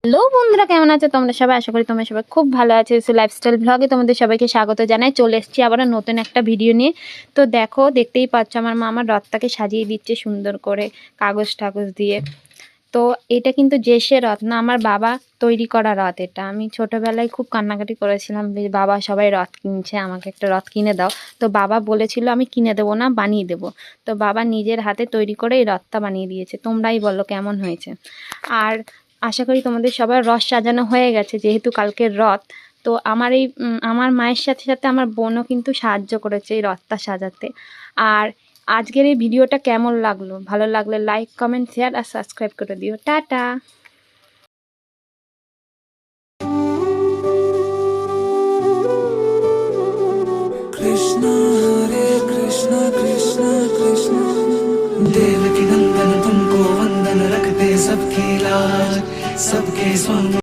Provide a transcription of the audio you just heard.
Hello বন্ধুরা, কেমন আছো তোমরা সবাই? আশা করি তোমরা সবাই খুব ভালো আছো। লাইফস্টাইল ব্লগে তোমাদের সবাইকে স্বাগত জানাই। চলে এসেছি আবার নতুন একটা ভিডিও নিয়ে। তো দেখো, দেখতেই পাচ্ছ আমার মা আমার রথটাকে সাজিয়ে দিচ্ছে সুন্দর করে কাগজ টাগজ দিয়ে। তো এটা কিন্তু জেসে রথ না, আমার বাবা তৈরি করা রথ। এটা আমি ছোটোবেলায় খুব কান্নাকাটি করেছিলাম, বাবা সবাই রথ কিনছে, আমাকে একটা রথ কিনে দাও। তো বাবা বলেছিল আমি কিনে দেবো না, বানিয়ে দেবো। তো বাবা নিজের হাতে তৈরি করে এই রথটা বানিয়ে দিয়েছে। তোমরাই বলো কেমন হয়েছে। আর আশা করি তোমাদের সবার রথ সাজানো হয়ে গেছে, যেহেতু কালকের রথ। তো আমার মায়ের সাথে সাথে আমার বোনও কিন্তু সাহায্য করেছে এই রথটা সাজাতে। আর আজকের এই ভিডিওটা কেমন লাগলো, ভালো লাগলে লাইক কমেন্ট শেয়ার আর সাবস্ক্রাইব করে দিও। টাটা। कृष्ण हरे कृष्ण कृष्ण कृष्ण देवकी नंदन तुमको वंदन रखते सबकी लाज सबके स्वामी।